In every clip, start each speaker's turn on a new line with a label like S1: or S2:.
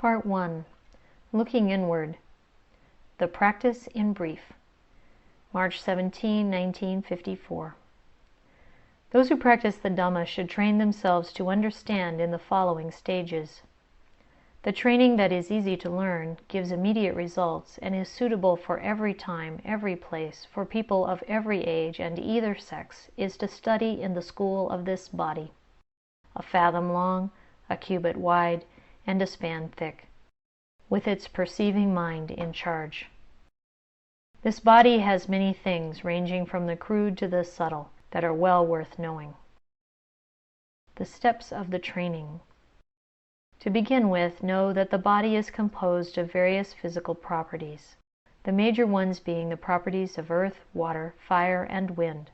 S1: Part 1. Looking Inward. The Practice in Brief. March 17, 1954. Those who practice the Dhamma should train themselves to understand in the following stages. The training that is easy to learn, gives immediate results, and is suitable for every time, every place, for people of every age and either sex, is to study in the school of this body, a fathom long, a cubit wide, and a span thick, with its perceiving mind in charge. This body has many things, ranging from the crude to the subtle, that are well worth knowing. The steps of the training. To begin with, know that the body is composed of various physical properties, the major ones being the properties of earth, water, fire, and wind,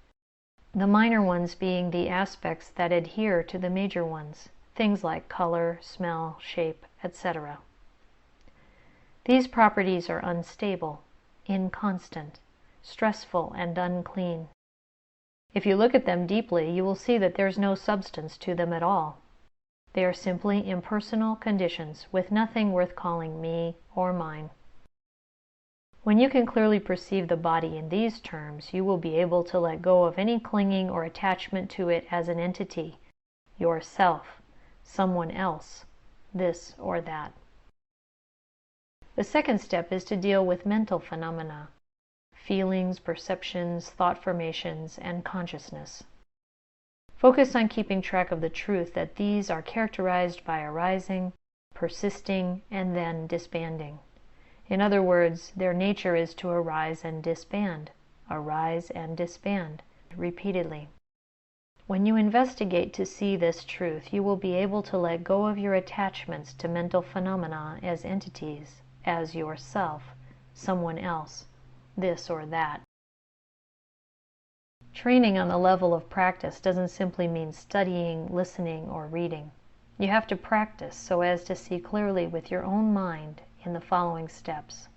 S1: the minor ones being the aspects that adhere to the major ones, things like color, smell, shape, etc. These properties are unstable, inconstant, stressful, and unclean. If you look at them deeply, you will see that there's no substance to them at all. They are simply impersonal conditions with nothing worth calling me or mine. When you can clearly perceive the body in these terms, you will be able to let go of any clinging or attachment to it as an entity, yourself, someone else, this or that. The second step is to deal with mental phenomena, feelings, perceptions, thought formations, and consciousness. Focus on keeping track of the truth that these are characterized by arising, persisting, and then disbanding. In other words, their nature is to arise and disband, repeatedly. When you investigate to see this truth, you will be able to let go of your attachments to mental phenomena as entities, as yourself, someone else, this or that. Training on the level of practice doesn't simply mean studying, listening, or reading. You have to practice so as to see clearly with your own mind in the following steps.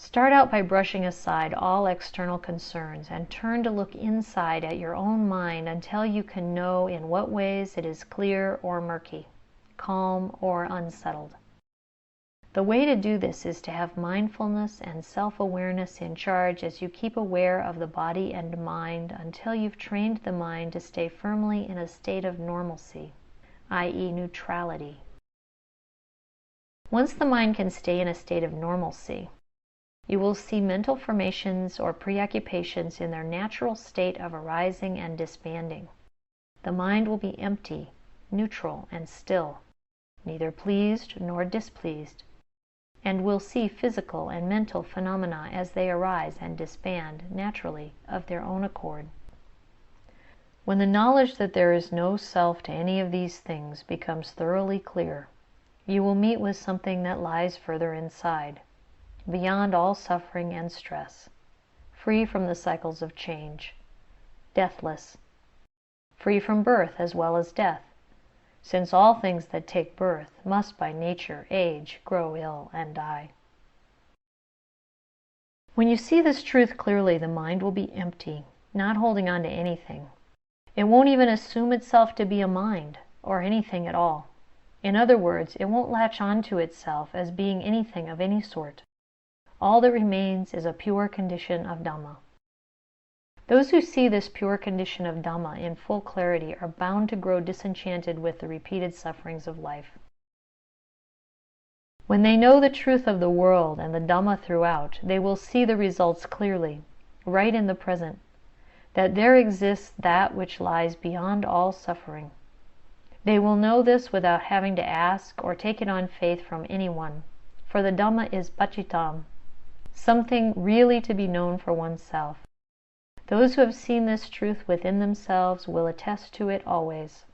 S1: Start out by brushing aside all external concerns and turn to look inside at your own mind until you can know in what ways it is clear or murky, calm or unsettled. The way to do this is to have mindfulness and self-awareness in charge as you keep aware of the body and mind until you've trained the mind to stay firmly in a state of normalcy, i.e. neutrality. Once the mind can stay in a state of normalcy, you will see mental formations or preoccupations in their natural state of arising and disbanding. The mind will be empty, neutral, and still, neither pleased nor displeased, and will see physical and mental phenomena as they arise and disband naturally of their own accord. When the knowledge that there is no self to any of these things becomes thoroughly clear, you will meet with something that lies further inside, beyond all suffering and stress, free from the cycles of change, deathless, free from birth as well as death, since all things that take birth must by nature age, grow ill, and die. When you see this truth clearly, the mind will be empty, not holding on to anything. It won't even assume itself to be a mind, or anything at all. In other words, it won't latch onto itself as being anything of any sort. All that remains is a pure condition of Dhamma. Those who see this pure condition of Dhamma in full clarity are bound to grow disenchanted with the repeated sufferings of life. When they know the truth of the world and the Dhamma throughout, they will see the results clearly, right in the present, that there exists that which lies beyond all suffering. They will know this without having to ask or take it on faith from anyone, for the Dhamma is pacitam, something really to be known for oneself. Those who have seen this truth within themselves will attest to it always.